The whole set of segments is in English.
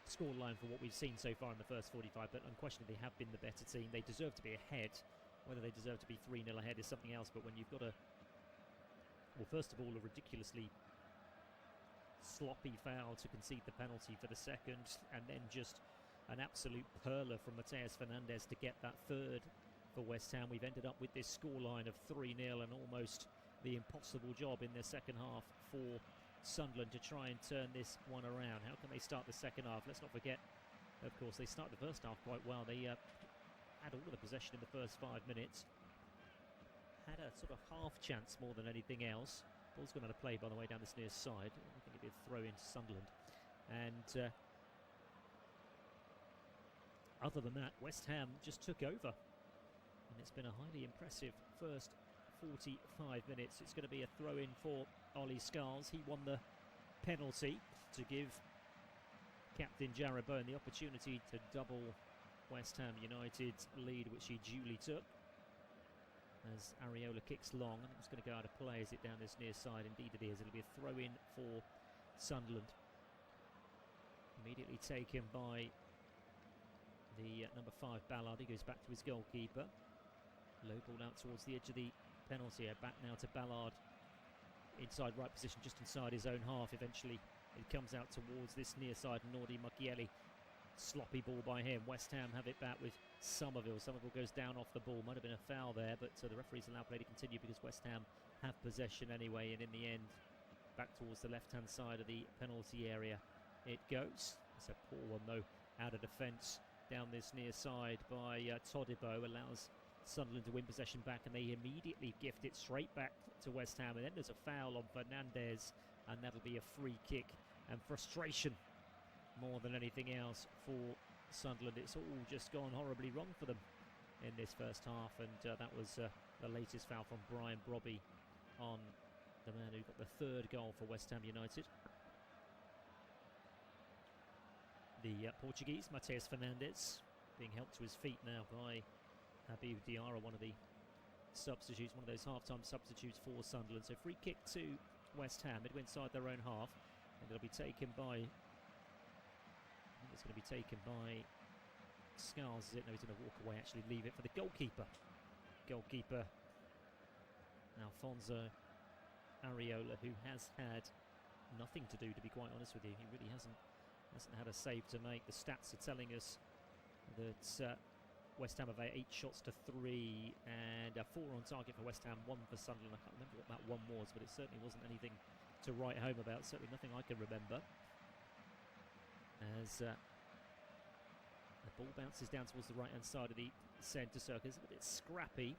scoreline for what we've seen so far in the first 45, but unquestionably they have been the better team. They deserve to be ahead. Whether they deserve to be 3-0 ahead is something else, but when you've got well, first of all, a ridiculously sloppy foul to concede the penalty for the second, and then just an absolute perler from Matheus Fernandes to get that third for West Ham. We've ended up with this scoreline of 3-0 and almost the impossible job in the second half for Sunderland to try and turn this one around. How can they start the second half? Let's not forget, of course, they started the first half quite well. They had all of the possession in the first 5 minutes. Had a sort of half chance more than anything else. Ball's gone out of play, by the way, down this near side. I think it'd be a throw into Sunderland. And other than that, West Ham just took over. And it's been a highly impressive first 45 minutes. It's going to be a throw-in for Ollie Scarles. He won the penalty to give captain Jarrod Bowen the opportunity to double West Ham United's lead, which he duly took. As Areola kicks long, and it's going to go out of play. Is it down this near side? Indeed it is. It'll be a throw-in for Sunderland. Immediately taken by the number 5 Ballard. He goes back to his goalkeeper. Low ball out towards the edge of the penalty area. Back now to Ballard. Inside right position, just inside his own half. Eventually it comes out towards this near side. Nordi Mukiele. Sloppy ball by him. West Ham have it back with Somerville. Somerville goes down off the ball. Might have been a foul there, but the referees allow play to continue because West Ham have possession anyway. And in the end, back towards the left-hand side of the penalty area it goes. It's a poor one though, out of defence down this near side by Todibo. Allows Sunderland to win possession back, and they immediately gift it straight back to West Ham. And then there's a foul on Fernandes, and that'll be a free kick. And frustration more than anything else for Sunderland. It's all just gone horribly wrong for them in this first half, and that was the latest foul from Brian Brobby on the man who got the third goal for West Ham United. The Portuguese, Matheus Fernandes, being helped to his feet now by Habib Diarra, one of the substitutes, one of those half-time substitutes for Sunderland. So free kick to West Ham, midway inside their own half, and it'll be taken by, I think it's going to be taken by Scarles, is it? No, he's going to walk away, actually leave it for the goalkeeper. Goalkeeper Alfonso Areola, who has had nothing to do, to be quite honest with you. He really hasn't had a save to make. The stats are telling us that West Ham have 8 shots to 3 and 4 on target for West Ham, 1 for Sunderland. I can't remember what that one was, but it certainly wasn't anything to write home about, certainly nothing I can remember. As the ball bounces down towards the right-hand side of the centre circle. It's a bit scrappy.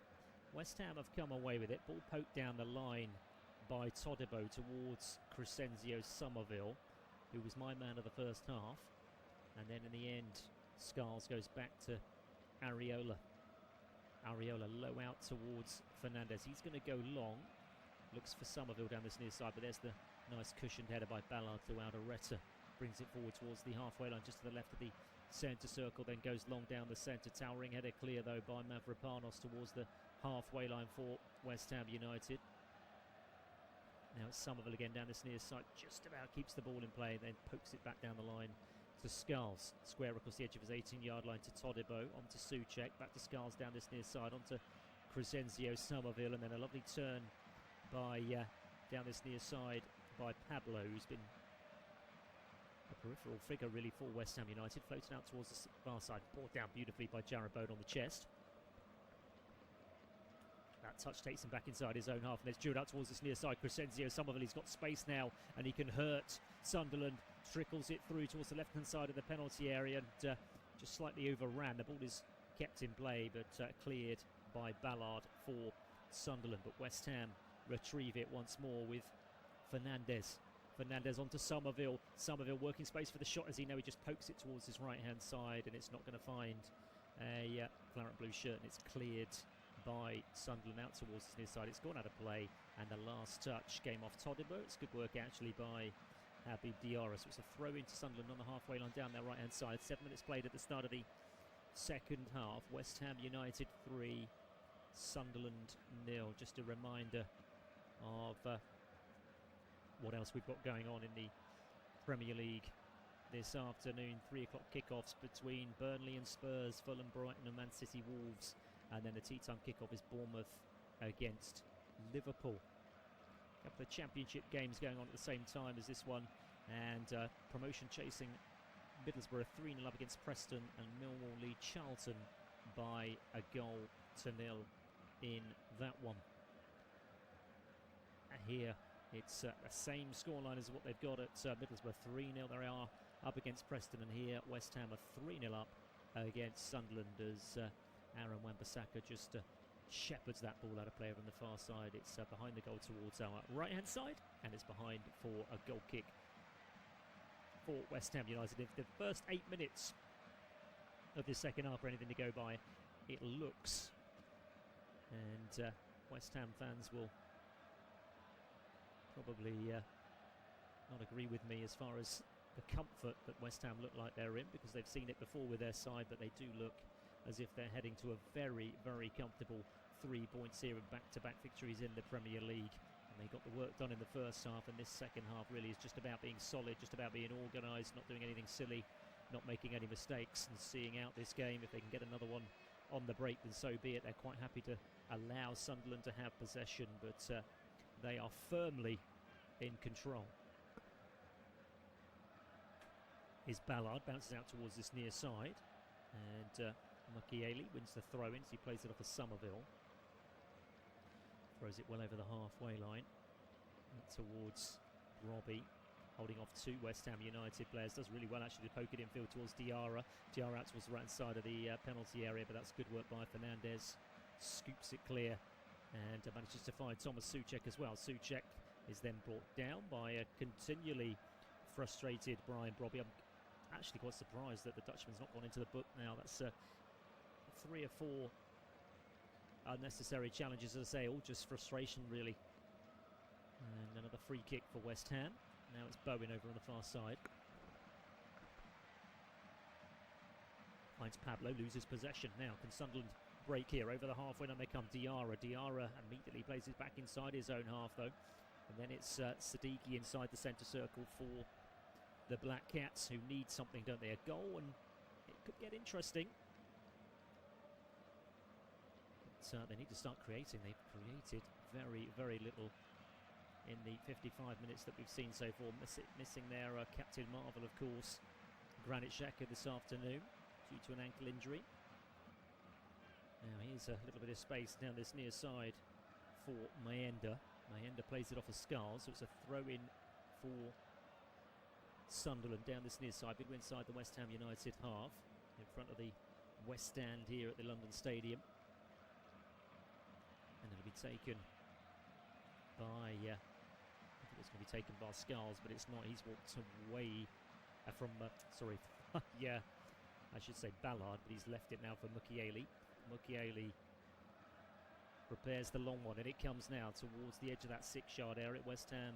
West Ham have come away with it. Ball poked down the line by Todibo towards Crescenzio Somerville, who was my man of the first half. And then in the end, Scarles goes back to Areola. Areola low out towards Fernandes. He's going to go long. Looks for Somerville down this near side, but there's the nice cushioned header by Ballard to Aldereta. Brings it forward towards the halfway line, just to the left of the centre circle, then goes long down the centre. Towering header clear though by Mavropanos towards the halfway line for West Ham United. Now it's Somerville again down this near side, just about keeps the ball in play, then pokes it back down the line to Scarles. Square across the edge of his 18-yard line to Todibo, on to Souček, back to Scarles down this near side, on to Crescenzio Somerville, and then a lovely turn by down this near side by Pablo, who's been a peripheral figure really for West Ham United. Floated out towards the far side, brought down beautifully by Jarrod Bowen on the chest. That touch takes him back inside his own half, and there's drilled out towards this near side. Crescenzio Somerville, he's got space now, and he can hurt Sunderland. Trickles it through towards the left-hand side of the penalty area, and just slightly overran. The ball is kept in play, but cleared by Ballard for Sunderland. But West Ham retrieve it once more with Fernandes. Fernandes onto Somerville. Somerville working space for the shot, as he he just pokes it towards his right-hand side, and it's not going to find a claret blue shirt, and it's cleared by Sunderland out towards his near side. It's gone out of play, and the last touch came off Todibo. It's good work actually by Habib Diarra. So it's a throw into Sunderland on the halfway line down their right-hand side. 7 minutes played at the start of the second half. West Ham United 3, Sunderland 0. Just a reminder of what else we've got going on in the Premier League this afternoon. 3 o'clock kickoffs between Burnley and Spurs, Fulham, Brighton and Man City Wolves. And then the tea time kickoff is Bournemouth against Liverpool. A couple of championship games going on at the same time as this one. And promotion chasing Middlesbrough 3-0 up against Preston, and Millwall lead Charlton by a goal to nil in that one. Here it's the same scoreline as what they've got at Middlesbrough, 3-0 they are up against Preston, and here West Ham are 3-0 up against Sunderland as Aaron Wan-Bissaka just shepherds that ball out of play over on the far side. It's behind the goal towards our right hand side, and it's behind for a goal kick for West Ham United. If the first 8 minutes of this second half are anything to go by, it looks, and West Ham fans will probably not agree with me as far as the comfort that West Ham look like they're in, because they've seen it before with their side, but they do look as if they're heading to a very, very comfortable 3 points here and back-to-back victories in the Premier League. And they got the work done in the first half, and this second half really is just about being solid, just about being organised, not doing anything silly, not making any mistakes, and seeing out this game. If they can get another one on the break, then so be it. They're quite happy to allow Sunderland to have possession, but they are firmly in control. Is Ballard, bounces out towards this near side, and Mukiele wins the throw-in, so he plays it off of Somerville. Throws it well over the halfway line towards Robbie, holding off 2 West Ham United players. Does really well actually to poke it infield towards Diarra. Diarra out towards the right side of the penalty area, but that's good work by Fernandez. Scoops it clear and manages to find Thomas Souček as well. Souček is then brought down by a continually frustrated Brian Brobby. I'm actually quite surprised that the Dutchman's not gone into the book now. That's 3 or 4 unnecessary challenges, as I say, all just frustration really. And another free kick for West Ham. Now it's Bowen over on the far side. Finds Pablo, loses possession now. Can Sunderland break here? Over the halfway line they come. Diarra immediately plays it back inside his own half though. And then it's Siddiqui inside the centre circle for the Black Cats, who need something, don't they? A goal, and it could get interesting. But they need to start creating. They've created very, very little in the 55 minutes that we've seen so far. Missing their Captain Marvel, of course, Granit Xhaka this afternoon due to an ankle injury. Now here's a little bit of space down this near side for Mayenda. Mayenda plays it off of Scarles, so it's a throw-in for Sunderland down this near side, big inside the West Ham United half, in front of the West Stand here at the London Stadium. And it'll be taken by, I think it's going to be taken by Scarles, but it's not. He's walked away from, yeah, I should say Ballard, but he's left it now for Mukiele. Mukiele prepares the long one, and it comes now towards the edge of that 6-yard area. West Ham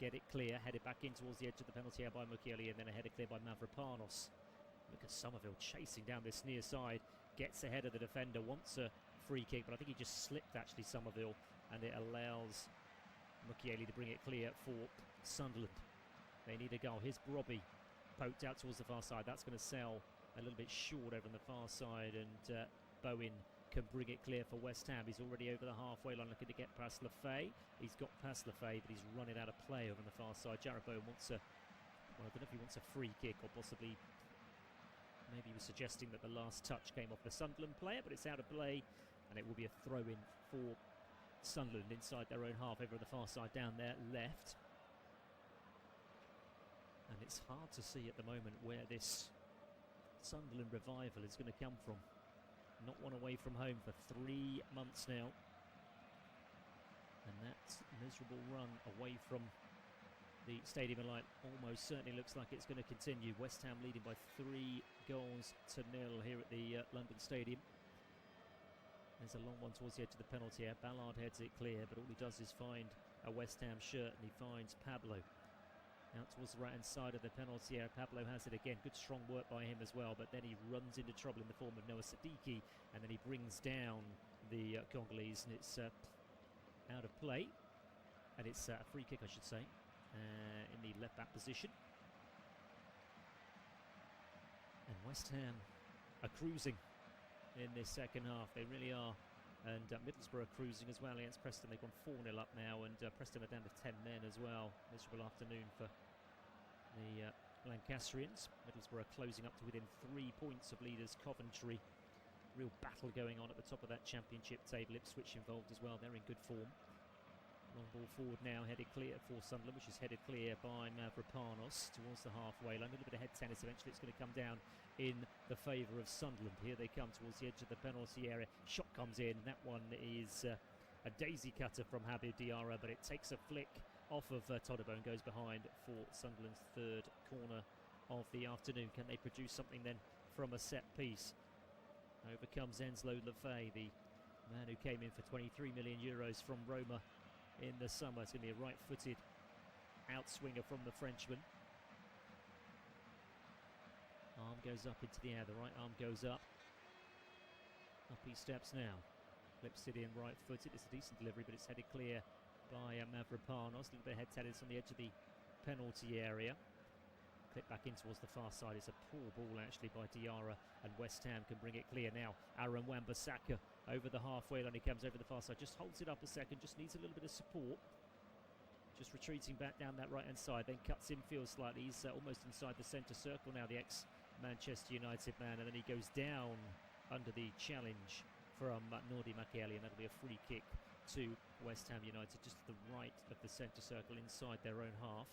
get it clear, headed back in towards the edge of the penalty area by Mukiele, and then a header clear by Mavropanos. Look at Somerville chasing down this near side, gets ahead of the defender, wants a free kick, but I think he just slipped actually, Somerville, and it allows Mukiele to bring it clear for Sunderland. They need a goal. Here's Brobby, poked out towards the far side. That's going to sell a little bit short over on the far side, and Bowen can bring it clear for West Ham. He's already over the halfway line looking to get past Lefay. He's got past Lefay, but he's running out of play over on the far side. Jarrod Bowen wants a, well, I don't know if he wants a free kick, or possibly maybe he was suggesting that the last touch came off the Sunderland player, but it's out of play, and it will be a throw-in for Sunderland inside their own half over on the far side down there left. And it's hard to see at the moment where this Sunderland revival is going to come from. Not one away from home for 3 months now, and that miserable run away from the Stadium of Light almost certainly looks like it's going to continue. West Ham leading by 3 goals to nil here at the London Stadium. There's a long one towards the edge of the penalty area. Ballard heads it clear, but all he does is find a West Ham shirt, and he finds Pablo out towards the right-hand side of the penalty area. Pablo has it again. Good strong work by him as well, but then he runs into trouble in the form of Noah Siddiqui, and then he brings down the Congolese, and it's out of play. And it's a free kick, I should say, in the left-back position. West Ham are cruising in this second half. They really are. And Middlesbrough are cruising as well against Preston. They've gone 4-0 up now, and Preston are down to 10 men as well. Miserable afternoon for the Lancastrians. Middlesbrough are closing up to within 3 points of leaders Coventry. Real battle going on at the top of that championship table. Ipswich involved as well. They're in good form. Long ball forward now, headed clear for Sunderland, which is headed clear by Mavropanos towards the halfway line. A little bit of head tennis. Eventually it's going to come down in the favour of Sunderland. Here they come towards the edge of the penalty area. Shot comes in. That one is a daisy cutter from Habib Diarra, but it takes a flick off of Todibo and goes behind for Sunderland's third corner of the afternoon. Can they produce something then from a set piece? Over comes Enslo Lefay, the man who came in for 23 million euros from Roma in the summer. It's going to be a right-footed outswinger from the Frenchman. Arm goes up into the air. The right arm goes up. Up he steps now. Flips it in right-footed. It's a decent delivery, but it's headed clear by Mavropanos. A little bit of head tennis on the edge of the penalty area. Clip back in towards the far side. It's a poor ball actually by Diarra, and West Ham can bring it clear now. Aaron Wan-Bissaka over the halfway line. He comes over the far side, just holds it up a second, just needs a little bit of support. Just retreating back down that right hand side, then cuts infield slightly. He's almost inside the centre circle now, the ex-Manchester United man, and then he goes down under the challenge from Nordi Makeli, and that'll be a free kick to West Ham United, just to the right of the centre circle inside their own half.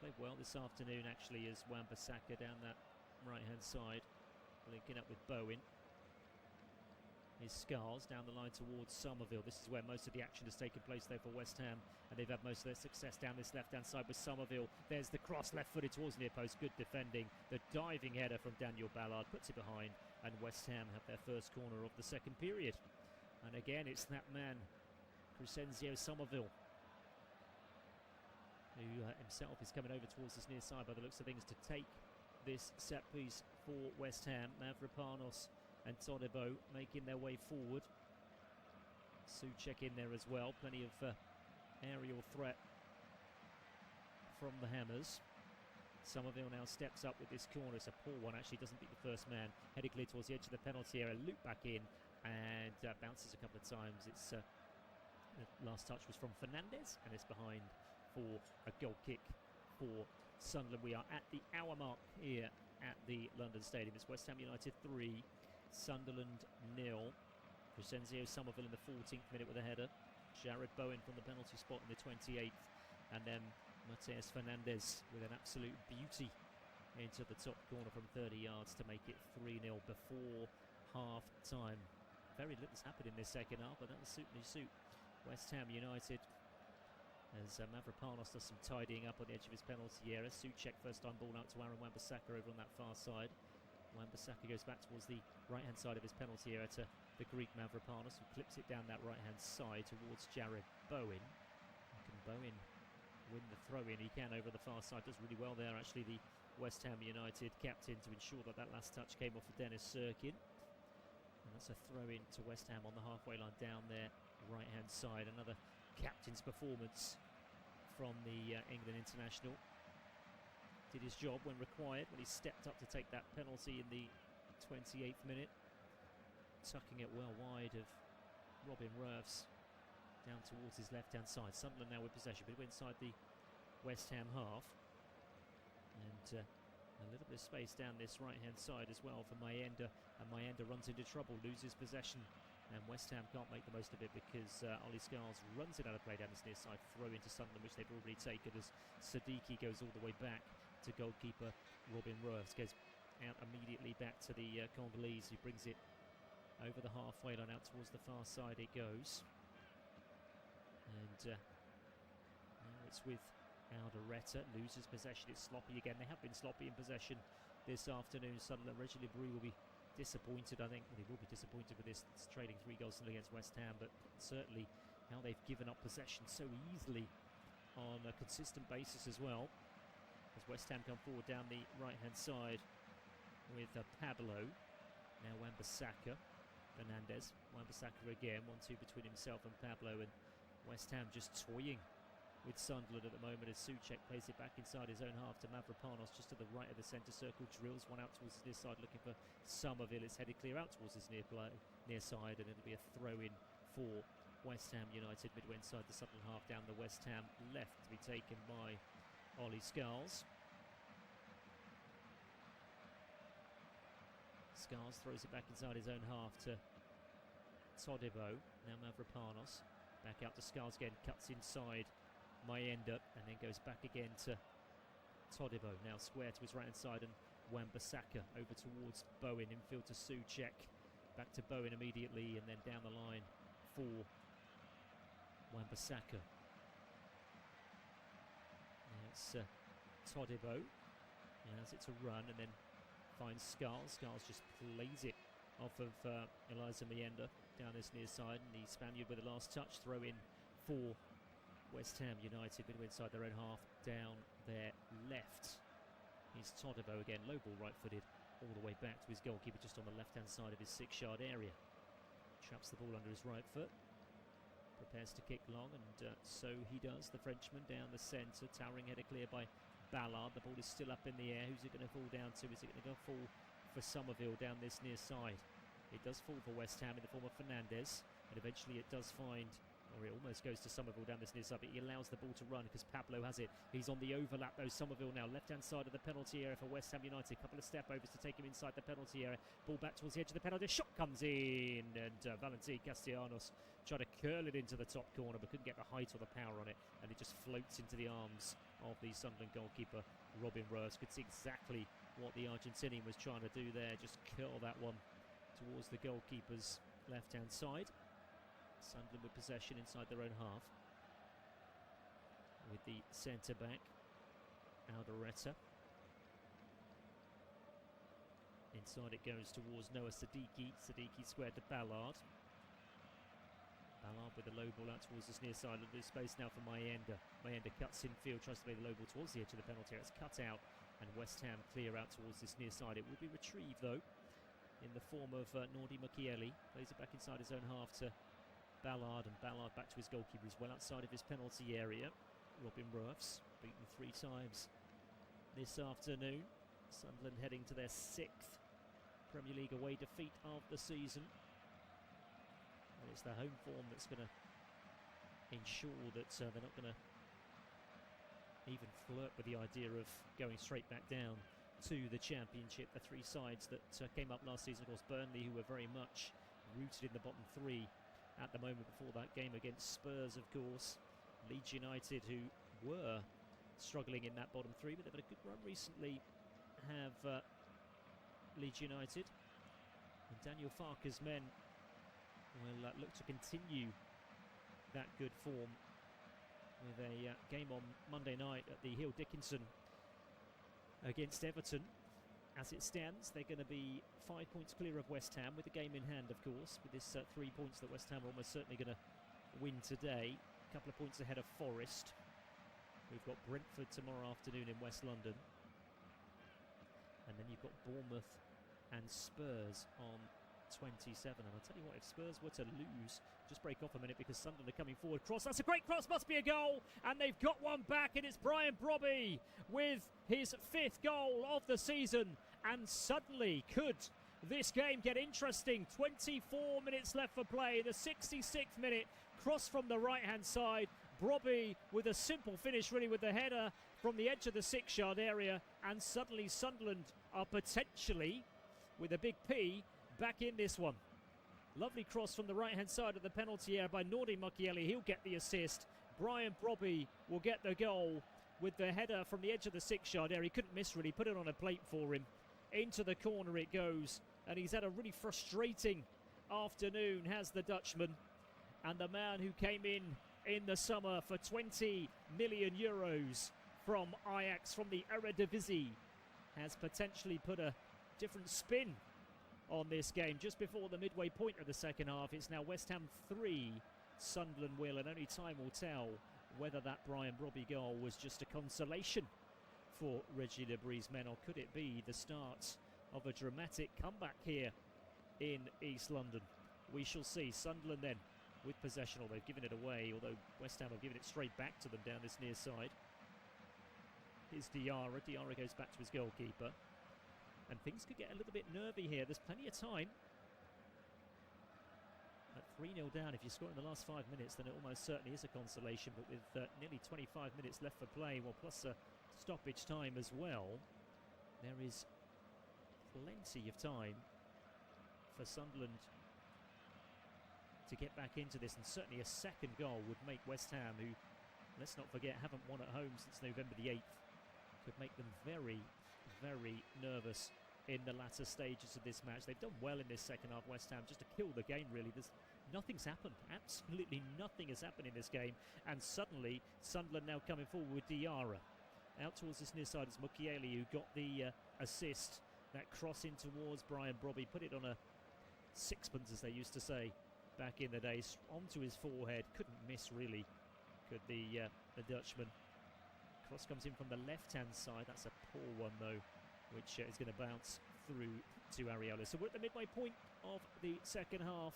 Played well this afternoon actually as Wan-Bissaka down that right hand side, linking up with Bowen. His Scars down the line towards Somerville. This is where most of the action has taken place there for West Ham, and they've had most of their success down this left hand side with Somerville. There's the cross, left footed towards near post, good defending. The diving header from Daniel Ballard puts it behind, and West Ham have their first corner of the second period. And again it's that man Crescenzio Somerville, who himself is coming over towards this near side by the looks of things to take this set piece for West Ham. Mavropanos and Todibo making their way forward. Souček in there as well. Plenty of aerial threat from the Hammers. Somerville now steps up with this corner. It's a poor one, actually doesn't beat the first man. Headed clear towards the edge of the penalty area. Loop back in and bounces a couple of times. It's the last touch was from Fernandez, and it's behind for a goal kick for Sunderland. We are at the hour mark here at the London Stadium. It's West Ham United 3, Sunderland 0. Crescenzio Somerville in the 14th minute with a header. Jared Bowen from the penalty spot in the 28th. And then Mateus Fernandez with an absolute beauty into the top corner from 30 yards to make it 3-0 before half-time. Very little's happened in this second half, but that will certainly suit West Ham United, as Mavropanos does some tidying up on the edge of his penalty area. Souček first time ball out to Aaron Wan-Bissaka over on that far side. Wan-Bissaka goes back towards the right hand side of his penalty area to the Greek Mavropanos, who clips it down that right hand side towards Jared Bowen. Can Bowen win the throw in? He can over the far side, does really well there actually, the West Ham United captain, to ensure that that last touch came off of Dennis Sirkin. And that's a throw in to West Ham on the halfway line down their right hand side. Another captain's performance from the England international. Did his job when required, when he stepped up to take that penalty in the 28th minute, tucking it well wide of Robin Roefs down towards his left hand side. Sunderland now with possession, but inside the West Ham half, and a little bit of space down this right hand side as well for Mayenda, and Mayenda runs into trouble, loses possession, and West Ham can't make the most of it because Ollie Scars runs it out of play down this near side, throw into Sunderland, which they've already taken, as Sadiki goes all the way back to goalkeeper Robin Roefs. Goes out immediately back to the Congolese, who brings it over the halfway line, out towards the far side it goes. And now it's with Aldereta, loses possession. It's sloppy again. They have been sloppy in possession this afternoon. Sunderland, Reggie Lebris will be disappointed, I think. Well, he will be disappointed with this. It's trading 3 goals against West Ham, but certainly how they've given up possession so easily on a consistent basis as well. As West Ham come forward down the right hand side with Pablo, now Wan-Bissaka, Fernandez, Wan-Bissaka again, 1-2 between himself and Pablo, and West Ham just toying with Sunderland at the moment as Souček plays it back inside his own half to Mavropanos, just to the right of the centre circle, drills one out towards his near side looking for Somerville. It's headed clear out towards his near side, and it'll be a throw-in for West Ham United midway inside the Sunderland half, down the West Ham left, to be taken by Ollie Scarles. Scarles throws it back inside his own half to Todibo. Now Mavropanos back out to Scarles again, cuts inside Mayenda and then goes back again to Todibo. Now square to his right hand side, and Wan-Bissaka over towards Bowen, infield to Souček, back to Bowen immediately, and then down the line for Wan-Bissaka. Now it's Todibo, allows it to run and then finds Scarles. Scarles just plays it off of Eliza Mayenda down his near side, and the Spaniard with the last touch. Throw in for West Ham United, midway inside their own half, down their left. He's Todibo again, low ball right-footed, all the way back to his goalkeeper just on the left-hand side of his 6-yard area. Traps the ball under his right foot, prepares to kick long, and so he does. The Frenchman down the centre, towering header clear by Ballard. The ball is still up in the air. Who's it going to fall down to? Is it going to go fall for Somerville down this near side? It does fall for West Ham in the form of Fernandez, and eventually it does find, or it almost goes to Somerville down this near side, but he allows the ball to run because Pablo has it. He's on the overlap though. Somerville now left-hand side of the penalty area for West Ham United. A couple of step-overs to take him inside the penalty area. Ball back towards the edge of the penalty. Shot comes in, and Valentin Castellanos tried to curl it into the top corner but couldn't get the height or the power on it, and it just floats into the arms of the Sunderland goalkeeper, Robin Roers. Could see exactly what the Argentinian was trying to do there, just curl that one towards the goalkeeper's left-hand side. Sunderland with possession inside their own half, with the centre-back, Aldereta. Inside it goes towards Noah Siddiqui. Siddiqui squared to Ballard. Ballard with the low ball out towards his near side. There's space now for Mayenda. Mayenda cuts in field, tries to play the low ball towards the edge of the penalty area. It's cut out, and West Ham clear out towards this near side. It will be retrieved, though, in the form of Nordi Mukiele. Plays it back inside his own half to Ballard, and Ballard back to his goalkeeper. He's well outside of his penalty area. Robin Roers, beaten 3 times this afternoon. Sunderland heading to their 6th Premier League away defeat of the season. And it's their home form that's going to ensure that they're not going to even flirt with the idea of going straight back down to the Championship. The 3 sides that came up last season, of course, Burnley, who were very much rooted in the bottom 3 at the moment before that game against Spurs, of course. Leeds United, who were struggling in that bottom 3, but they've had a good run recently, have Leeds United. And Daniel Farke's men will look to continue that good form with a game on Monday night at the Hill Dickinson against Everton. As it stands, they're going to be 5 points clear of West Ham, with the game in hand, of course, with this 3 points that West Ham are almost certainly going to win today. A couple of points ahead of Forest. We've got Brentford tomorrow afternoon in West London. And then you've got Bournemouth and Spurs on 27. And I'll tell you what, if Spurs were to lose, just break off a minute because Sunderland are coming forward. Cross, that's a great cross, must be a goal. And they've got one back, and it's Brian Brobby with his 5th goal of the season. And suddenly, could this game get interesting? 24 minutes left for play. The 66th minute, cross from the right-hand side. Brobby with a simple finish, really, with the header from the edge of the 6-yard area. And suddenly Sunderland are potentially, with a big P, back in this one. Lovely cross from the right-hand side of the penalty area by Nordi Mukiele. He'll get the assist. Brian Brobby will get the goal with the header from the edge of the 6-yard area. He couldn't miss, really. Put it on a plate for him. Into the corner it goes. And he's had a really frustrating afternoon, has the Dutchman. And the man who came in the summer for 20 million euros from Ajax, from the Eredivisie, has potentially put a different spin on this game. Just before the midway point of the second half, it's now West Ham 3, Sunderland 0, and only time will tell whether that Brian Brobby goal was just a consolation for Reggie Lebris's men, or could it be the start of a dramatic comeback here in East London? We shall see. Sunderland then with possession, or they've given it away, although West Ham have given it straight back to them down this near side. Here's Diarra. Diarra goes back to his goalkeeper. And things could get a little bit nervy here. There's plenty of time. At 3-0 down, if you score in the last 5 minutes, then it almost certainly is a consolation. But with nearly 25 minutes left for play, well, plus a stoppage time as well, there is plenty of time for Sunderland to get back into this. And certainly a second goal would make West Ham, who, let's not forget, haven't won at home since November the 8th, could make them very, very nervous in the latter stages of this match. They've done well in this second half, West Ham, just to kill the game, really. Nothing's happened. Absolutely nothing has happened in this game. And suddenly, Sunderland now coming forward with Diarra. Out towards this near side is Mukiele, who got the assist. That cross in towards Brian Brobby. Put it on a sixpence, as they used to say back in the days. Onto his forehead. Couldn't miss, really, could the Dutchman. Cross comes in from the left-hand side. That's a poor one, though, which is going to bounce through to Areola. So we're at the midway point of the second half,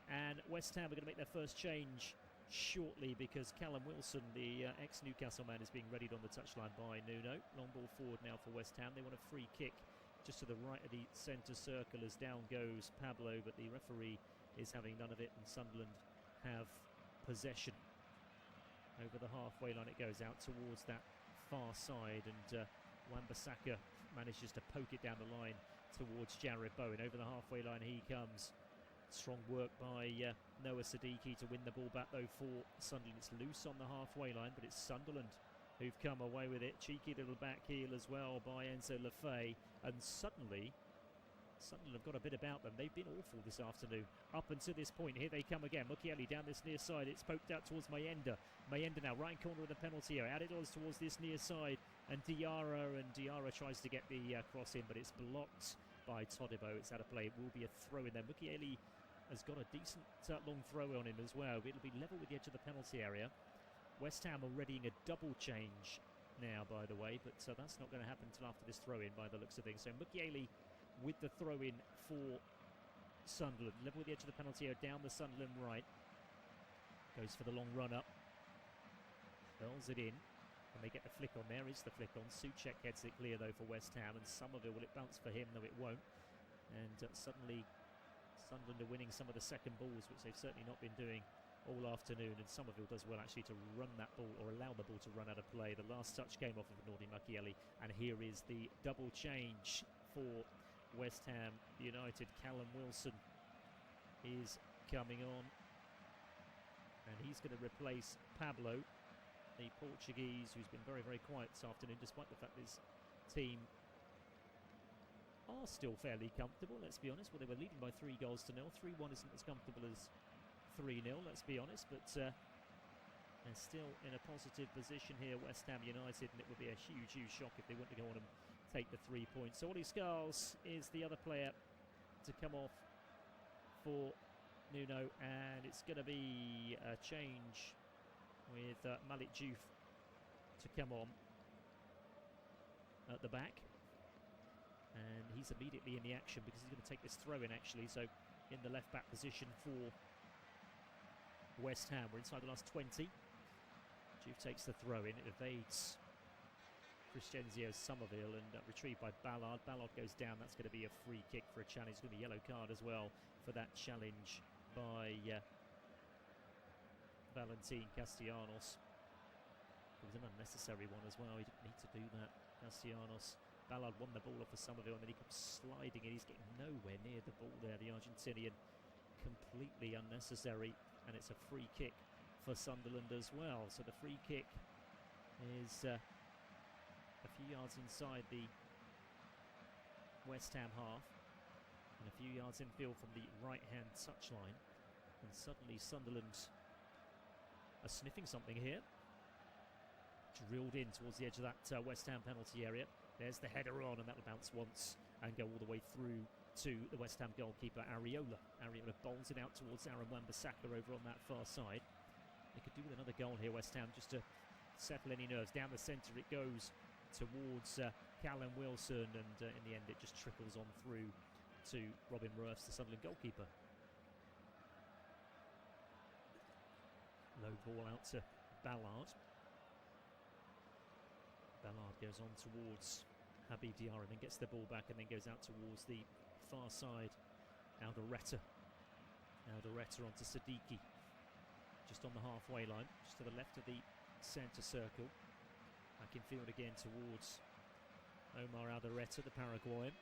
and West Ham are going to make their first change shortly, because Callum Wilson, the ex-Newcastle man, is being readied on the touchline by Nuno. Long ball forward now for West Ham. They want a free kick just to the right of the centre circle as down goes Pablo, but the referee is having none of it, and Sunderland have possession. Over the halfway line it goes, out towards that far side, and Wan-Bissaka manages to poke it down the line towards Jared Bowen. Over the halfway line he comes. Strong work by Noah Siddiqui to win the ball back, though, for Sunderland. It's loose on the halfway line, but it's Sunderland who've come away with it. Cheeky little back heel as well by Enzo Lefebvre, and suddenly Sunderland have got a bit about them. They've been awful this afternoon up until this point. Here they come again. Mukiele down this near side. It's poked out towards Mayenda. Mayenda now right corner of the penalty area. Added on towards this near side, and Diarra tries to get the cross in, but it's blocked by Todibo. It's out of play. It will be a throw in there. Mukiele has got a decent long throw on him as well. It'll be level with the edge of the penalty area. West Ham are readying a double change now, by the way, but that's not going to happen until after this throw in by the looks of things. So Mukiele with the throw in for Sunderland. Level with the edge of the penalty area, down the Sunderland right. Goes for the long run up. Curls it in. And they get the flick on. There is the flick on. Souček heads it clear, though, for West Ham. And Somerville, will it bounce for him? No, it won't. And suddenly Sunderland are winning some of the second balls, which they've certainly not been doing all afternoon. And Somerville does well, actually, to run that ball, or allow the ball to run out of play. The last touch came off of Nordi Mukiele. And here is the double change for West Ham United. Callum Wilson is coming on, and he's going to replace Pablo, the Portuguese, who's been very, very quiet this afternoon, despite the fact his team are still fairly comfortable, let's be honest. Well, they were leading by 3-0. 3-1 isn't as comfortable as 3-0, let's be honest, but they're still in a positive position here, West Ham United, and it would be a huge, huge shock if they weren't to go on and take the 3 points. So Ollie Scarles is the other player to come off for Nuno, and it's going to be a change with Malik Diouf to come on at the back, and he's immediately in the action because he's going to take this throw in, actually. So in the left back position for West Ham. We're inside the last 20. Diouf takes the throw in, it evades Crescenzio Somerville, and retrieved by Ballard. Ballard goes down. That's going to be a free kick for a challenge. It's going to be a yellow card as well for that challenge by Valentin Castellanos. It was an unnecessary one as well. He didn't need to do that, Castellanos. Ballard won the ball off for Somerville, and then he comes sliding in. He's getting nowhere near the ball there, the Argentinian. Completely unnecessary, and it's a free kick for Sunderland as well. So the free kick is a few yards inside the West Ham half, and a few yards infield from the right-hand touchline. And suddenly Sunderland are sniffing something here. Drilled in towards the edge of that West Ham penalty area. There's the header on, and that'll bounce once and go all the way through to the West Ham goalkeeper, Areola. Areola bowls it out towards Aaron Wan-Bissaka over on that far side. They could do with another goal here, West Ham, just to settle any nerves. Down the centre it goes towards Callum Wilson, and in the end it just trickles on through to Robin Ruffs, the Sunderland goalkeeper. Through ball out to Ballard. Ballard goes on towards Habib Diarra and then gets the ball back and then goes out towards the far side. Aldereta onto Siddiqui. Just on the halfway line, just to the left of the centre circle. Back in field again towards Omar Aldereta, the Paraguayan.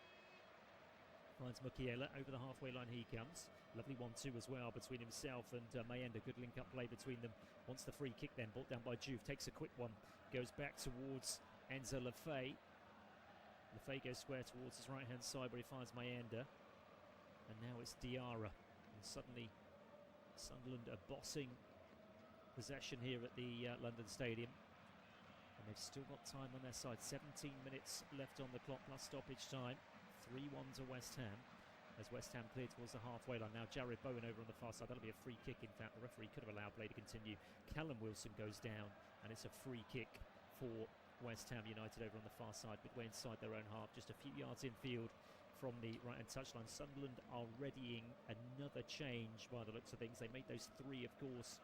Finds Mukiele, over the halfway line he comes. Lovely 1-2 as well between himself and Mayenda. Good link-up play between them. Wants the free kick then, brought down by Juve. Takes a quick one, goes back towards Enzo Lefay. Lefay goes square towards his right-hand side where he finds Mayenda. And now it's Diarra. And suddenly Sunderland are bossing possession here at the London Stadium. And they've still got time on their side. 17 minutes left on the clock plus stoppage time. 3-1 to West Ham as West Ham clear towards the halfway line. Now Jared Bowen over on the far side. That'll be a free kick. In fact, the referee could have allowed play to continue. Callum Wilson goes down and it's a free kick for West Ham United over on the far side, midway inside their own half, just a few yards infield from the right-hand touchline. Sunderland are readying another change by the looks of things. They made those three, of course.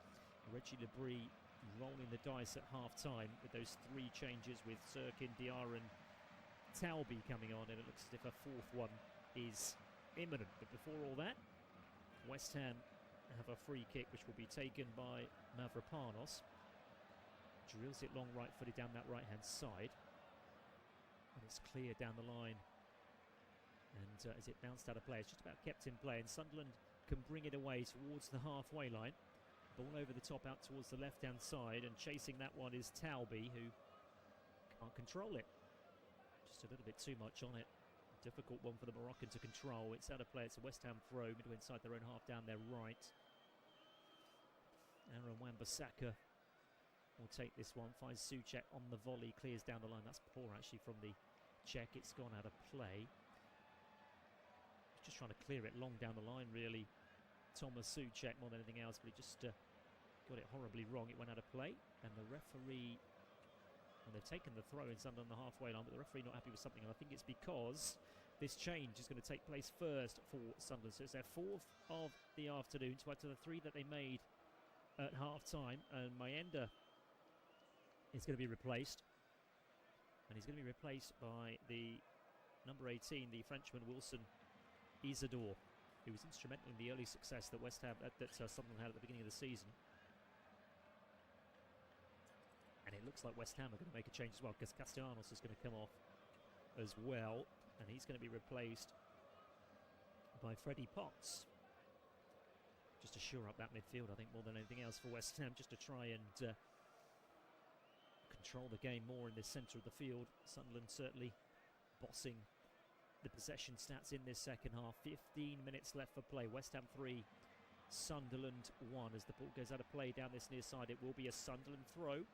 Reggie Lebris rolling the dice at half-time with those three changes with Sirkin, Diarra and Talby coming on, and it looks as if a fourth one is imminent. But before all that, West Ham have a free kick which will be taken by Mavropanos. Drills it long right-footed down that right-hand side, and it's clear down the line. And as it bounced out of play, it's just about kept in play, and Sunderland can bring it away towards the halfway line. Ball over the top out towards the left-hand side, and chasing that one is Talby, who can't control it. Just a little bit too much on it. Difficult one for the Moroccan to control. It's out of play. It's a West Ham throw, midway inside their own half down their right. Aaron Wan-Bissaka will take this one. Finds Souček on the volley, clears down the line. That's poor actually from the check. It's gone out of play. He's just trying to clear it long down the line, really. Thomas Souček more than anything else, but he just got it horribly wrong. It went out of play, and the referee. And they've taken the throw in Sunderland on the halfway line, but the referee not happy with something. And I think it's because this change is going to take place first for Sunderland. So it's their fourth of the afternoon to add to the three that they made at half-time. And Mayenda is going to be replaced. And he's going to be replaced by the number 18, the Frenchman Wilson Isidore, who was instrumental in the early success that Sunderland had at the beginning of the season. And it looks like West Ham are going to make a change as well, because Castellanos is going to come off as well, and he's going to be replaced by Freddie Potts. Just to shore up that midfield, I think, more than anything else for West Ham, just to try and control the game more in this centre of the field. Sunderland certainly bossing the possession stats in this second half. 15 minutes left for play. West Ham 3, Sunderland 1. As the ball goes out of play down this near side, it will be a Sunderland throw.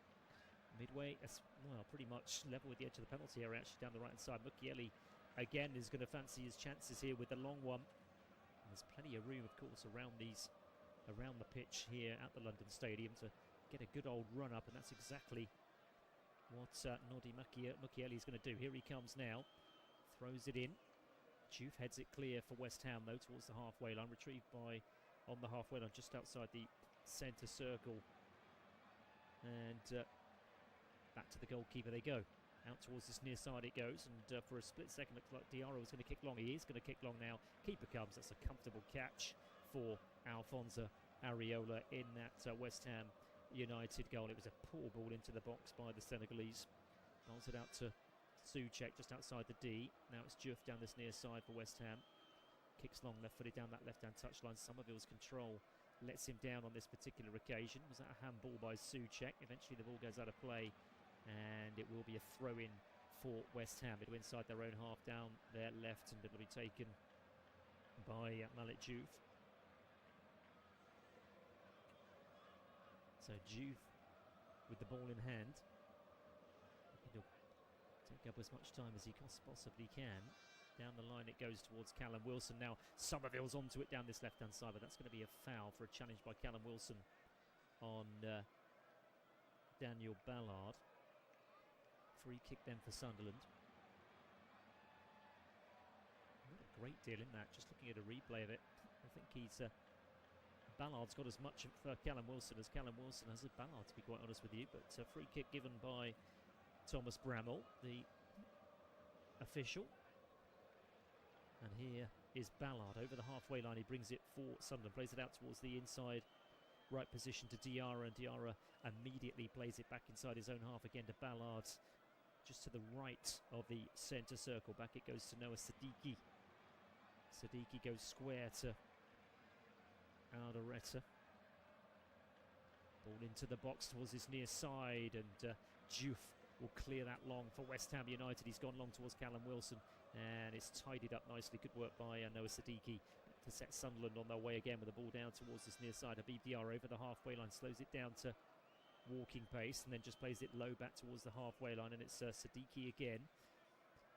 Midway, well, pretty much level with the edge of the penalty area, actually down the right-hand side. Mukiele, again, is going to fancy his chances here with the long one. And there's plenty of room, of course, around the pitch here at the London Stadium to get a good old run-up, and that's exactly what Nodi Mukiele is going to do. Here he comes now. Throws it in. Juve heads it clear for West Ham, though, towards the halfway line. Retrieved by, on the halfway line, just outside the centre circle. And back to the goalkeeper they go. Out towards this near side it goes, and for a split second it looked like Diarra was going to kick long. He is going to kick long now. Keeper comes. That's a comfortable catch for Alfonso Areola in that West Ham United goal. It was a poor ball into the box by the Senegalese. Bounced it out to Souček just outside the D. Now it's Juve down this near side for West Ham. Kicks long left-footed down that left-hand touchline. Somerville's control lets him down on this particular occasion. Was that a handball by Souček? Eventually the ball goes out of play, and it will be a throw-in for West Ham. It'll inside their own half down their left, and it'll be taken by Malik Juve. So Juve with the ball in hand. He'll take up as much time as he possibly can. Down the line it goes towards Callum Wilson. Now Somerville's onto it down this left-hand side, but that's going to be a foul for a challenge by Callum Wilson on Daniel Ballard. Free kick then for Sunderland. Not a great deal in that, just looking at a replay of it. I think he's Ballard's got as much for Callum Wilson as Callum Wilson has of Ballard, to be quite honest with you. But a free kick given by Thomas Bramall, the official. And here is Ballard over the halfway line. He brings it for Sunderland, plays it out towards the inside right position to Diarra, and Diarra immediately plays it back inside his own half again to Ballard, just to the right of the centre circle. Back it goes to Noah Siddiqui. Siddiqui goes square to Alderetta. Ball into the box towards his near side, and Diouf will clear that long for West Ham United. He's gone long towards Callum Wilson, and it's tidied up nicely. Good work by Noah Siddiqui to set Sunderland on their way again with the ball down towards his near side. Habib Diarra over the halfway line, slows it down to walking pace, and then just plays it low back towards the halfway line, and it's Siddiqui again,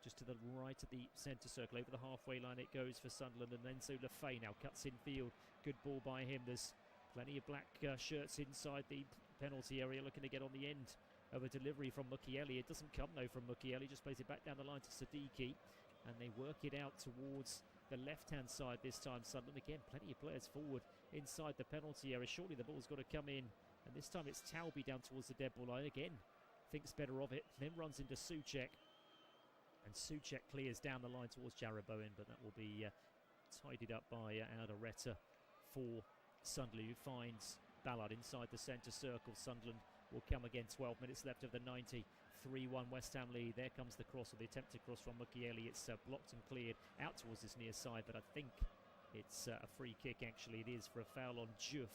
just to the right of the centre circle. Over the halfway line it goes for Sunderland, and Enzo Lefay now cuts in field. Good ball by him. There's plenty of black shirts inside the penalty area looking to get on the end of a delivery from Mukiele. It doesn't come though from Mukiele, just plays it back down the line to Siddiqui, and they work it out towards the left-hand side this time. Sunderland again, plenty of players forward inside the penalty area. Surely the ball's got to come in, and this time it's Talby down towards the dead ball line again. Thinks better of it, then runs into Souček, and Souček clears down the line towards Jarrod Bowen, but that will be tidied up by Alderetta for Sunderland, who finds Ballard inside the centre circle. Sunderland will come again. 12 minutes left of the 90. 3-1 West Ham lead. There comes the cross, or the attempted cross from Mukiele. It's blocked and cleared out towards his near side, but I think it's a free kick. Actually, it is for a foul on Diouf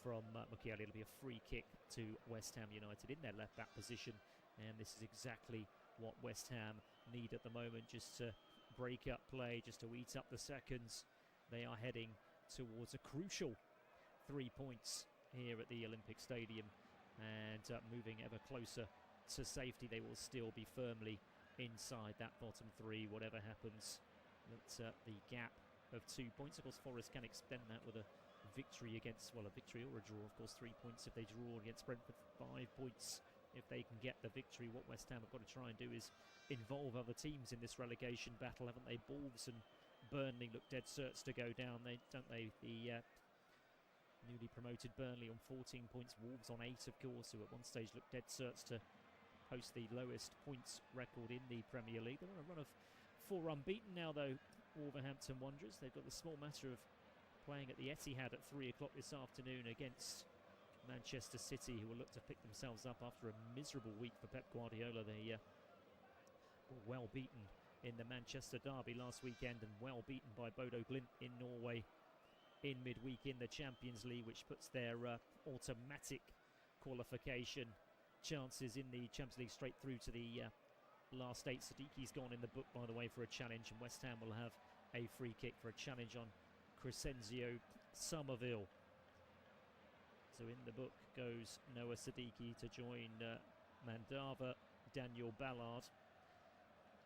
from Mukiele. It'll be a free kick to West Ham United in their left back position, and this is exactly what West Ham need at the moment, just to break up play, just to eat up the seconds. They are heading towards a crucial 3 points here at the Olympic Stadium, and moving ever closer to safety. They will still be firmly inside that bottom three, whatever happens. That's the gap of 2 points. Of course, Forest can extend that with a victory against, well, a victory or a draw. Of course, 3 points if they draw against Brentford, 5 points if they can get the victory. What West Ham have got to try and do is involve other teams in this relegation battle, haven't they? Wolves and Burnley look dead certs to go down, don't they? The newly promoted Burnley on 14 points, Wolves on 8, of course, who at one stage looked dead certs to post the lowest points record in the Premier League. They're on a run of 4 unbeaten now, though, Wolverhampton Wanderers. They've got the small matter of playing at the Etihad at 3 o'clock this afternoon against Manchester City, who will look to pick themselves up after a miserable week for Pep Guardiola. They were well beaten in the Manchester derby last weekend, and well beaten by Bodo Glimt in Norway in midweek in the Champions League, which puts their automatic qualification chances in the Champions League straight through to the last 8. Siddiqui's gone in the book, by the way, for a challenge, and West Ham will have a free kick for a challenge on Crescenzio Somerville. So in the book goes Noah Siddiqui to join Mandava, Daniel Ballard.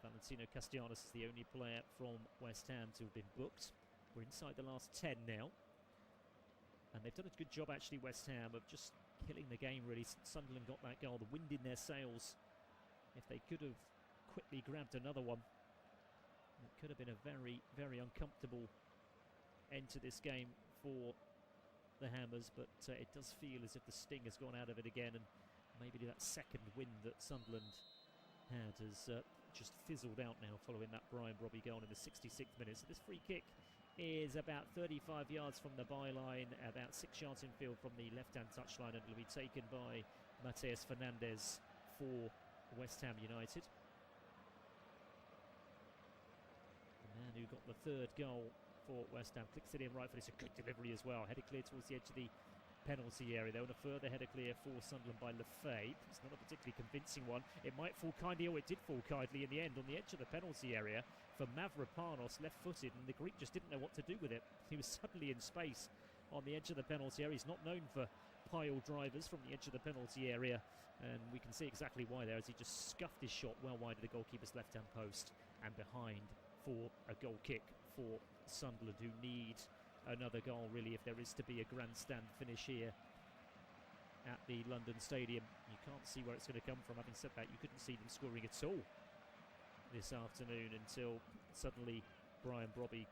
Valentino Castellanos is the only player from West Ham to have been booked. We're inside the last 10 now, and they've done a good job, actually, West Ham, of just killing the game, really, since Sunderland got that goal. The wind in their sails. If they could have quickly grabbed another one, it could have been a very, very uncomfortable end to this game for the Hammers, but it does feel as if the sting has gone out of it again, and maybe that second win that Sunderland had has just fizzled out now following that Brian Brobby goal in the 66th minute. So this free kick is about 35 yards from the byline, about 6 yards infield from the left-hand touchline, and it'll be taken by Mateus Fernandes for West Ham United. The man who got the third goal for West Ham clicks it in right foot. It's a good delivery as well. Header clear towards the edge of the penalty area though, and a further header clear for Sunderland by Lefay. It's not a particularly convincing one. It might fall kindly, or it did fall kindly in the end, on the edge of the penalty area for Mavropanos, left-footed, and the Greek just didn't know what to do with it. He was suddenly in space on the edge of the penalty area. He's not known for pile drivers from the edge of the penalty area, and we can see exactly why there, as he just scuffed his shot well wide of the goalkeeper's left-hand post and behind for a goal kick for Sunderland, who need another goal, really, if there is to be a grandstand finish here at the London Stadium. You can't see where it's going to come from. Having said that, you couldn't see them scoring at all this afternoon until suddenly Brian Brobby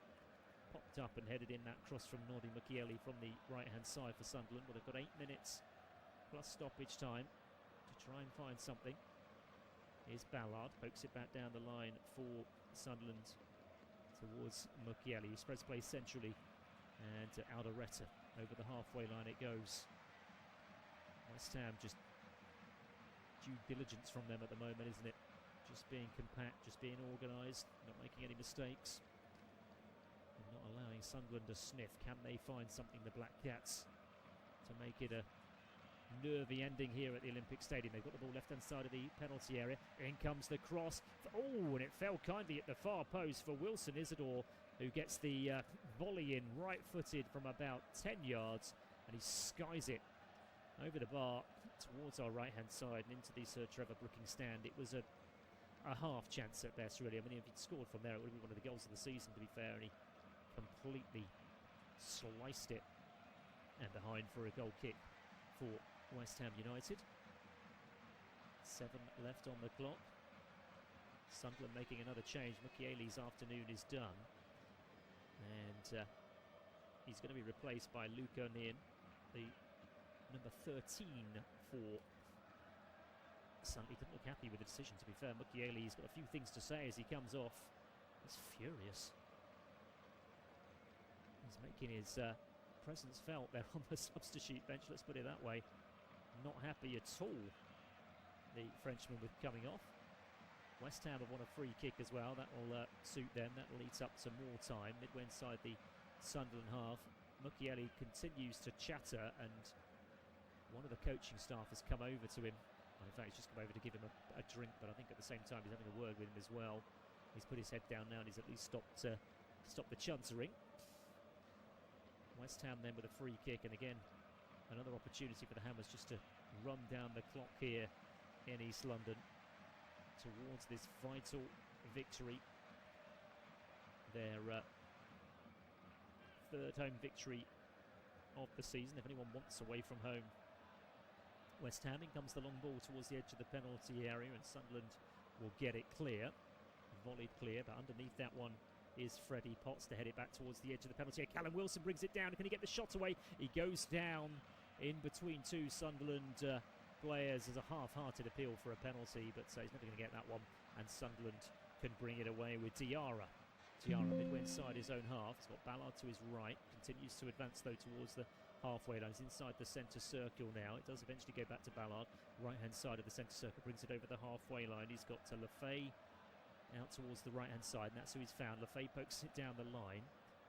popped up and headed in that cross from Nordi Mukiele from the right-hand side for Sunderland. Well, they've got 8 minutes plus stoppage time to try and find something. Here's Ballard, pokes it back down the line for Sunderland towards Mukiele, who spreads play centrally, and Alderete over the halfway line it goes. West Ham, just due diligence from them at the moment, isn't it? Just being compact, just being organised, not making any mistakes, and not allowing Sunderland to sniff. Can they find something, the Black Cats, to make it a nervy ending here at the Olympic Stadium? They've got the ball left-hand side of the penalty area. In comes the cross. Oh, and it fell kindly at the far post for Wilson Isidore, who gets the volley in right-footed from about 10 yards, and he skies it over the bar towards our right-hand side and into the Sir Trevor Brooking stand. It was a half chance at best, really. I mean, if he'd scored from there, it would have been one of the goals of the season, to be fair, and he completely sliced it and behind for a goal kick for West Ham United. 7 left on the clock. Sunderland making another change. Mukiele's afternoon is done, and he's going to be replaced by Luke O'Neill, the number 13 for Sunderland. He didn't look happy with the decision, to be fair. Mukiele's got a few things to say as he comes off. He's furious. He's making his presence felt there on the substitute bench, let's put it that way. Not happy at all, the Frenchman, with coming off. West Ham have won a free kick as well. That will suit them. That leads up to more time. Midway inside the Sunderland half. Mukiele continues to chatter, and one of the coaching staff has come over to him. Well, in fact, he's just come over to give him a drink, but I think at the same time he's having a word with him as well. He's put his head down now, and he's at least stopped the chuntering. West Ham then with a free kick, and again another opportunity for the Hammers just to run down the clock here in East London towards this vital victory. Their third home victory of the season, if anyone wants away from home. West Ham, in comes the long ball towards the edge of the penalty area, and Sunderland will get it clear, volleyed clear, but underneath that one is Freddie Potts to head it back towards the edge of the penalty area. Callum Wilson brings it down. Can he get the shot away? He goes down in between two Sunderland players as a half-hearted appeal for a penalty, but he's never going to get that one, and Sunderland can bring it away with Diarra. Diarra midway inside his own half. He's got Ballard to his right, continues to advance though towards the halfway line. He's inside the centre circle now. It does eventually go back to Ballard. Right-hand side of the centre circle, brings it over the halfway line. He's got to Lefay out towards the right-hand side, and that's who he's found. Lefay pokes it down the line.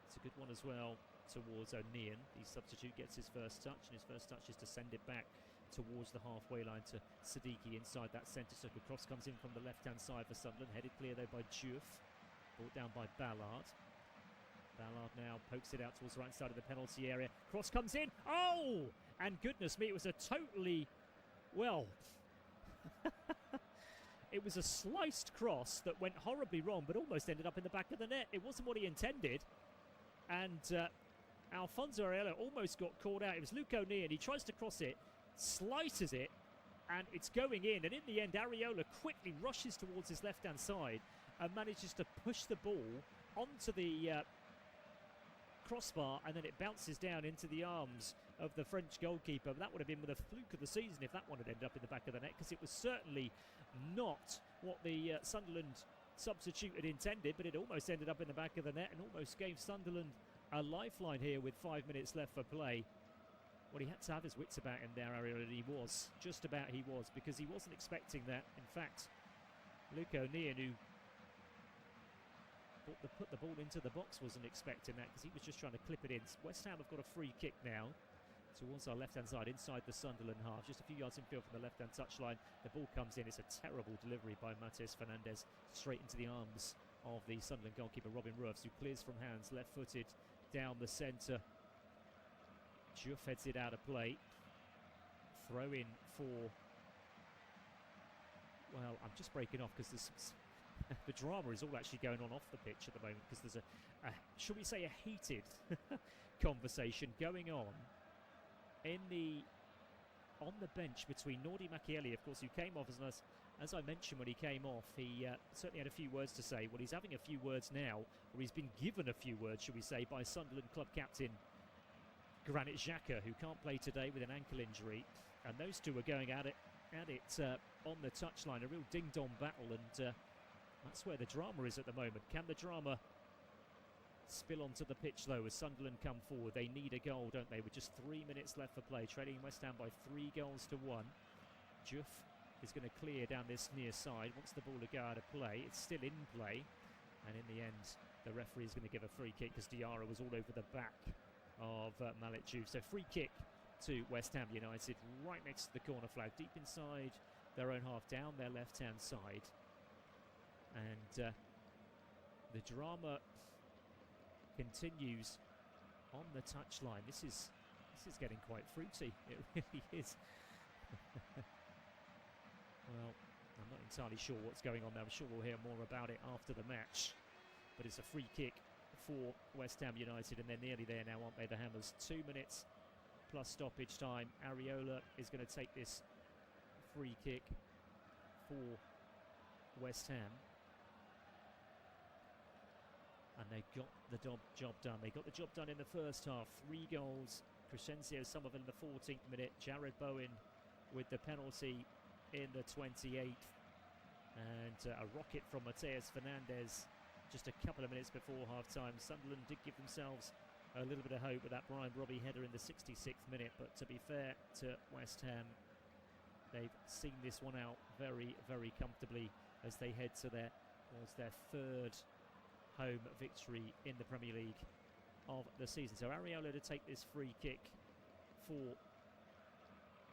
It's a good one as well towards O'Neill. The substitute gets his first touch, and his first touch is to send it back towards the halfway line to Siddiqui inside that centre circle. Cross comes in from the left-hand side for Sunderland, headed clear though by Diouf. Brought down by Ballard. Ballard now pokes it out towards the right side of the penalty area. Cross comes in. Oh! And goodness me, it was a totally, well, it was a sliced cross that went horribly wrong, but almost ended up in the back of the net. It wasn't what he intended. And Alfonso Areola almost got caught out. It was Luke O'Neill, and he tries to cross it, slices it, and it's going in. And in the end, Areola quickly rushes towards his left-hand side and manages to push the ball onto the crossbar, and then it bounces down into the arms of the French goalkeeper. That would have been with a fluke of the season if that one had ended up in the back of the net, because it was certainly not what the Sunderland substitute had intended, but it almost ended up in the back of the net and almost gave Sunderland a lifeline here with 5 minutes left for play. Well, he had to have his wits about him there, Ariel, and he was. Just about he was, because he wasn't expecting that. In fact, Luke O'Neill, who put the ball into the box, wasn't expecting that, because he was just trying to clip it in. West Ham have got a free kick now towards our left-hand side inside the Sunderland half, just a few yards infield from the left-hand touchline. The ball comes in. It's a terrible delivery by Matheus Fernandes straight into the arms of the Sunderland goalkeeper Robin Ruffs, who clears from hands, left-footed down the centre. Diouf heads it out of play. Throw in for, well, I'm just breaking off because there's the drama is all actually going on off the pitch at the moment, because there's a shall we say, a heated conversation going on in the on the bench between Nordi Machielli, of course, who came off as I mentioned when he came off. He certainly had a few words to say. Well, he's having a few words now, or he's been given a few words, shall we say, by Sunderland club captain Granit Xhaka, who can't play today with an ankle injury. And those two are going at it on the touchline, a real ding-dong battle, and that's where the drama is at the moment. Can the drama spill onto the pitch, though, as Sunderland come forward? They need a goal, don't they, with just 3 minutes left for play, trailing West Ham by 3-1. Juff is going to clear down this near side, wants the ball to go out of play. It's still in play, and in the end, the referee is going to give a free kick because Diarra was all over the back of Malik Diouf. So free kick to West Ham United, right next to the corner flag, deep inside their own half, down their left-hand side. And the drama continues on the touchline. This is getting quite fruity. It really is. Well, I'm not entirely sure what's going on there. I'm sure we'll hear more about it after the match. But it's a free kick for West Ham United, and they're nearly there now, aren't they, the Hammers? 2 minutes plus stoppage time. Areola is going to take this free kick for West Ham. And they got the job done. They got the job done in the first half. 3 goals. Crescencio Somerville in the 14th minute. Jared Bowen with the penalty in the 28th. And a rocket from Mateus Fernandes just a couple of minutes before half-time. Sunderland did give themselves a little bit of hope with that Brian Robbie header in the 66th minute. But to be fair to West Ham, they've seen this one out very, very comfortably as they head to their third home victory in the Premier League of the season. So Areola to take this free kick for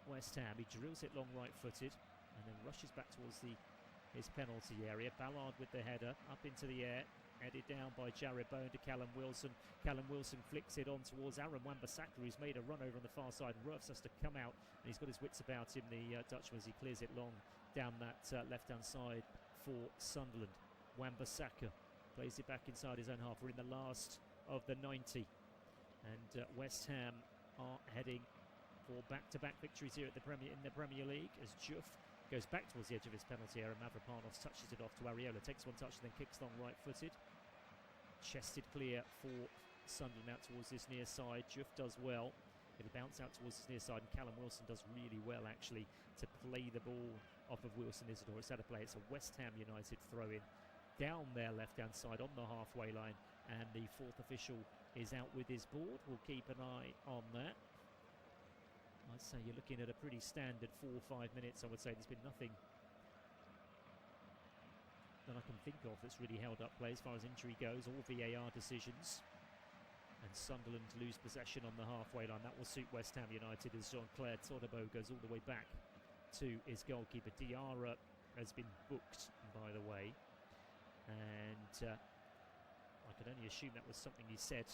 West Ham. He drills it long right-footed and then rushes back towards his penalty area. Ballard with the header up into the air, headed down by Jared Bowen to Callum Wilson. Callum Wilson flicks it on towards Aaron Wan-Bissaka, who's made a run over on the far side, and Ruffs has to come out, and he's got his wits about him, the Dutchman, as he clears it long down that left-hand side for Sunderland. Wan-Bissaka plays it back inside his own half. We're in the last of the 90, and West Ham are heading for back-to-back victories here in the Premier League as Juff goes back towards the edge of his penalty area. Mavropanos touches it off to Areola, takes one touch and then kicks long right-footed. Chested clear for Sunderland out towards this near side. Juff does well. It'll bounce out towards this near side, and Callum Wilson does really well actually to play the ball off of Wilson Isidore. It's out of play. It's a West Ham United throw-in down their left-hand side on the halfway line, and the fourth official is out with his board. We'll keep an eye on that. I'd say you're looking at a pretty standard 4 or 5 minutes. I would say there's been nothing that I can think of that's really held up play as far as injury goes, or VAR decisions. And Sunderland lose possession on the halfway line. That will suit West Ham United as Jean-Claire Todibo goes all the way back to his goalkeeper. Diarra has been booked, by the way. And I can only assume that was something he said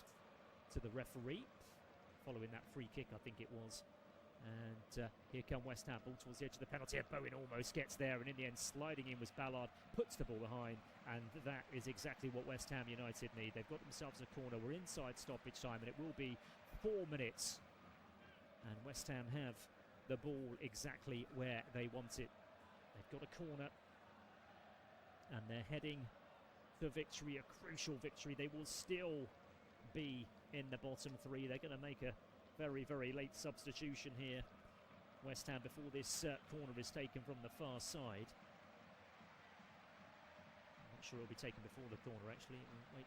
to the referee following that free kick, I think it was. And here come West Ham, ball towards the edge of the penalty, and Bowen almost gets there, and in the end sliding in was Ballard, puts the ball behind, and that is exactly what West Ham United need. They've got themselves a corner. We're inside stoppage time, and it will be 4 minutes, and West Ham have the ball exactly where they want it. They've got a corner, and they're heading to victory, a crucial victory. They will still be in the bottom 3. They're going to make a very, very late substitution here, West Ham, before this corner is taken from the far side. I'm not sure it'll be taken before the corner, actually. We'll wait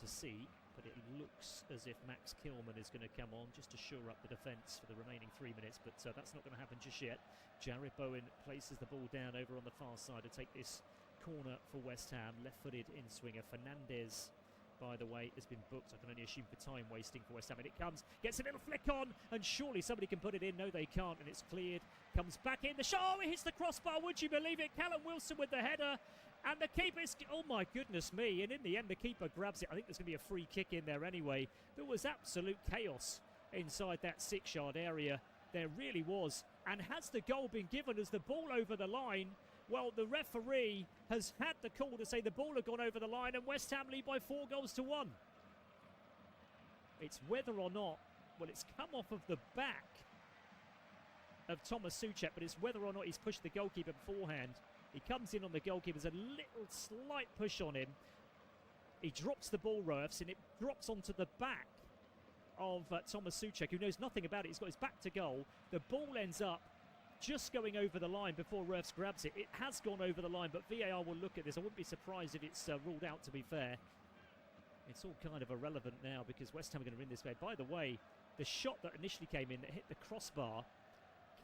to see, but it looks as if Max Kilman is going to come on just to shore up the defence for the remaining 3 minutes, but that's not going to happen just yet. Jared Bowen places the ball down over on the far side to take this corner for West Ham. Left-footed in-swinger Fernandes, by the way, has been booked. I can only assume for time wasting for West Ham. And it comes, gets a little flick on, and surely somebody can put it in. No, they can't, and it's cleared. Comes back in. The shot, oh, it hits the crossbar. Would you believe it? Callum Wilson with the header. And the keeper's, oh my goodness me. And in the end, the keeper grabs it. I think there's going to be a free kick in there anyway. There was absolute chaos inside that 6-yard area. There really was. And has the goal been given as the ball over the line? Well, the referee has had the call to say the ball had gone over the line, and West Ham lead by 4-1. It's whether or not Well, it's come off of the back of Thomas Souček, but it's whether or not he's pushed the goalkeeper beforehand. He comes in on the goalkeeper. There's a little slight push on him. He drops the ball, Roefs, and it drops onto the back of Thomas Souček, who knows nothing about it. He's got his back to goal. The ball ends up just going over the line before Roefs grabs it. It has gone over the line, but VAR will look at this. I wouldn't be surprised if it's ruled out, to be fair. It's all kind of irrelevant now because West Ham are going to win this game. By the way, the shot that initially came in that hit the crossbar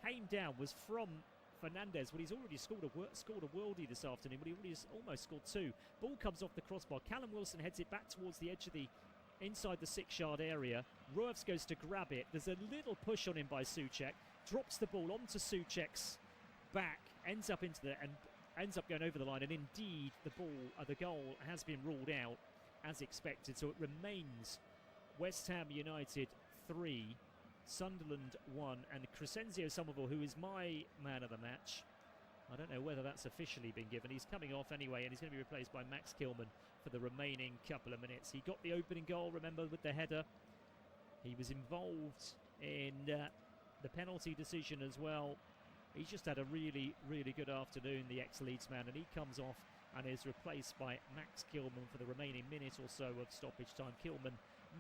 came down was from Fernandes. Well, he's already scored a worldie this afternoon, but he already has almost scored two. Ball comes off the crossbar. Callum Wilson heads it back towards the edge of the inside the 6-yard area. Roefs goes to grab it. There's a little push on him by Souček. Drops the ball onto Souček's back. Ends up going over the line. And indeed, the goal has been ruled out as expected. So it remains West Ham United 3. Sunderland 1, and Crescenzio Somerville, who is my man of the match. I don't know whether that's officially been given. He's coming off anyway, and he's going to be replaced by Max Kilman for the remaining couple of minutes. He got the opening goal, remember, with the header. He was involved in the penalty decision as well. He's just had a really, really good afternoon, the ex-Leeds man, and he comes off and is replaced by Max Kilman for the remaining minute or so of stoppage time. Kilman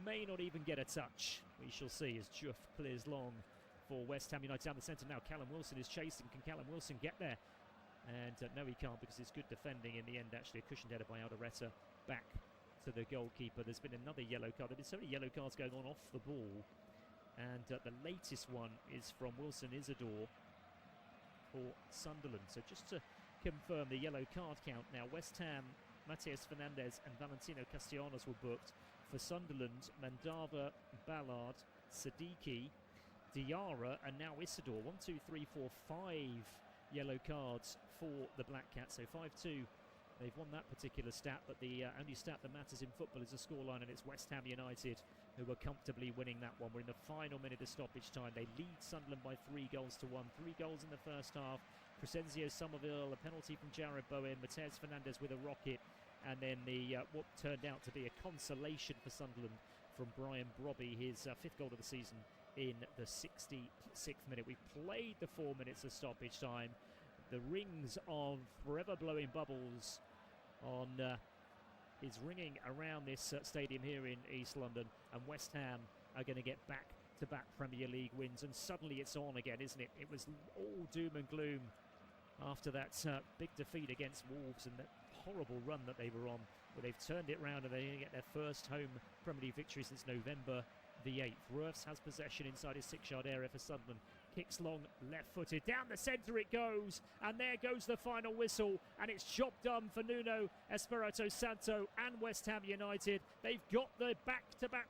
may not even get a touch. We shall see as Juff clears long for West Ham United down the centre now. Callum Wilson is chasing. Can Callum Wilson get there? And no, he can't, because it's good defending in the end. Actually, a cushioned header by Aldereta back to the goalkeeper. There's been another yellow card. There's been so many yellow cards going on off the ball. And the latest one is from Wilson Isidore for Sunderland. So just to confirm the yellow card count now, West Ham, Matheus Fernandes and Valentino Castellanos were booked. For Sunderland, Mandava, Ballard, Siddiqui, Diarra, and now Isidore. 1, 2, 3, 4, 5 yellow cards for the Black Cats. So 5-2. They've won that particular stat, but the only stat that matters in football is the scoreline, and it's West Ham United who are comfortably winning that one. We're in the final minute of stoppage time. They lead Sunderland by 3 goals to 1. 3 goals in the first half. Crescenzio Somerville, a penalty from Jared Bowen. Matheus Fernandes with a rocket. And then what turned out to be a consolation for Sunderland from Brian Brobby, his 5th goal of the season in the 66th minute. We played the 4 minutes of stoppage time. The rings of forever blowing bubbles is ringing around this stadium here in East London, and West Ham are going to get back-to-back Premier League wins, and suddenly it's on again, isn't it? It was all doom and gloom after that big defeat against Wolves and that horrible run that they were on, where they've turned it round and they're going to get their first home Premier League victory since November the 8th. Roefs has possession inside his 6-yard area for Sunderland. Kicks long, left-footed, down the centre it goes, and there goes the final whistle, and it's job done for Nuno Espirito Santo and West Ham United. They've got the back-to-back